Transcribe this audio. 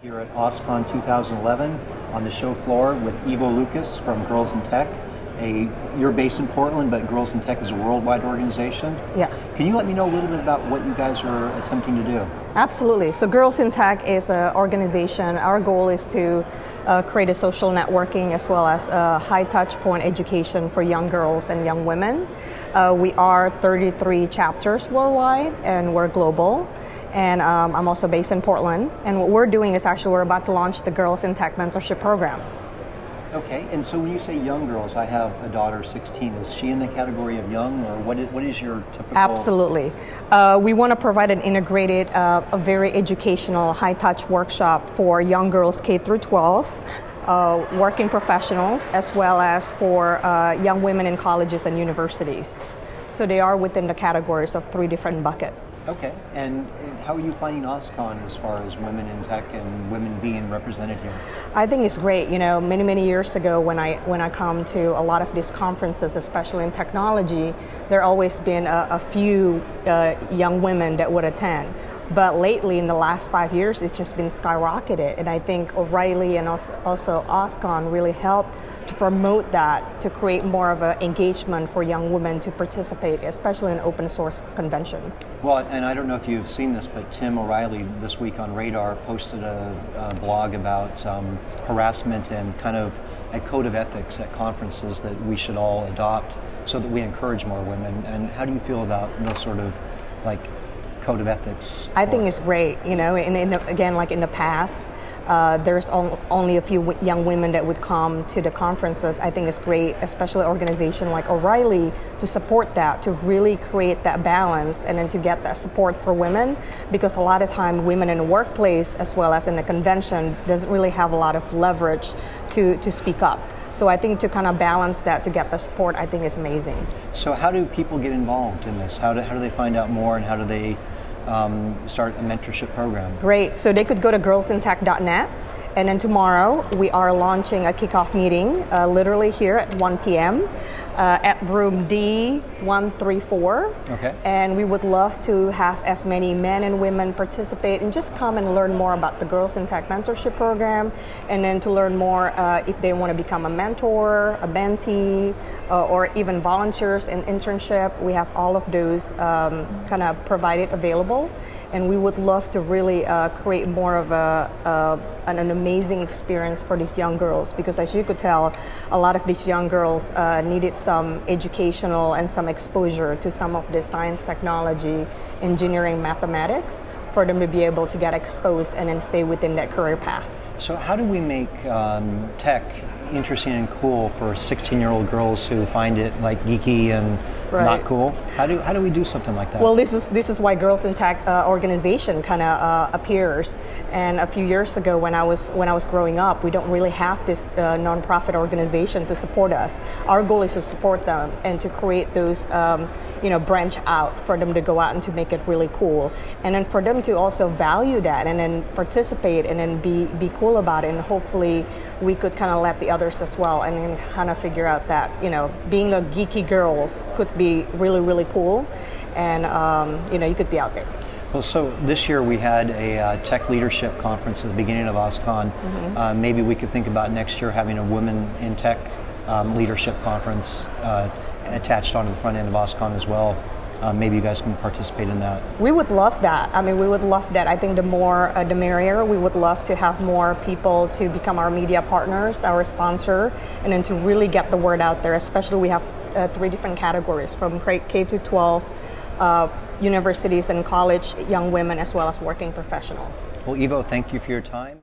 Here at OSCON 2011 on the show floor with Ivo Lukas from Girls in Tech. You're based in Portland, but Girls in Tech is a worldwide organization. Yes. Can you let me know a little bit about what you guys are attempting to do? Absolutely. So Girls in Tech is an organization. Our goal is to create a social networking as well as a high touch point education for young girls and young women. We are 33 chapters worldwide and we're global. And I'm also based in Portland. And what we're doing is actually we're about to launch the Girls in Tech Mentorship Program. Okay, and so when you say young girls, I have a daughter 16. Is she in the category of young, or what is your typical? Absolutely. We want to provide an integrated, a very educational, high-touch workshop for young girls K through 12, working professionals, as well as for young women in colleges and universities. So they are within the categories of 3 different buckets. Okay, and how are you finding OSCON as far as women in tech and women being represented here? I think it's great. You know, many years ago when I come to a lot of these conferences, especially in technology, there always been a few young women that would attend. But lately, in the last 5 years, it's just been skyrocketed. And I think O'Reilly and also OSCON really helped to promote that, to create more of an engagement for young women to participate, especially in open source convention. Well, and I don't know if you've seen this, but Tim O'Reilly this week on Radar posted a blog about harassment and kind of a code of ethics at conferences that we should all adopt so that we encourage more women. And how do you feel about those sort of like code of ethics? I think it's great, you know, and again, like in the past, there's only a few young women that would come to the conferences. I think it's great, especially an organization like O'Reilly, to support that, to really create that balance and then to get that support for women, because a lot of time women in the workplace as well as in the convention doesn't really have a lot of leverage to speak up. So I think to kind of balance that, to get the support, I think is amazing. So how do people get involved in this? How do they find out more, and how do they start a mentorship program? Great. So they could go to girlsintech.net, and then tomorrow we are launching a kickoff meeting literally here at 1 p.m. At room D134. Okay. And we would love to have as many men and women participate and just come and learn more about the Girls in Tech Mentorship Program, and then to learn more if they want to become a mentor, a mentee, or even volunteers in internship. We have all of those kind of provided available, and we would love to really create more of an amazing experience for these young girls, because as you could tell, a lot of these young girls needed some educational and some exposure to some of the science, technology, engineering, mathematics, for them to be able to get exposed and then stay within that career path. So how do we make tech interesting and cool for 16-year-old girls who find it like geeky and not cool? How do we do something like that? Well, this is why Girls in Tech organization kind of appears. And a few years ago, when I was growing up, we don't really have this nonprofit organization to support us. Our goal is to support them and to create those branch out for them to go out and to make it really cool, and then for them to also value that and then participate and then be cool about it, and hopefully we could kind of let the others as well, and then kind of figure out that, you know, being a geeky girls could be really cool, and you could be out there. Well, so this year we had a tech leadership conference at the beginning of OSCON. Mm-hmm. Maybe we could think about next year having a women in tech leadership conference attached onto the front end of OSCON as well. Maybe you guys can participate in that. We would love that. I mean, we would love that. I think the more, the merrier. We would love to have more people to become our media partners, our sponsor, and then to really get the word out there. Especially we have 3 different categories, from K to 12, universities and college young women, as well as working professionals. Well, Ivo, thank you for your time.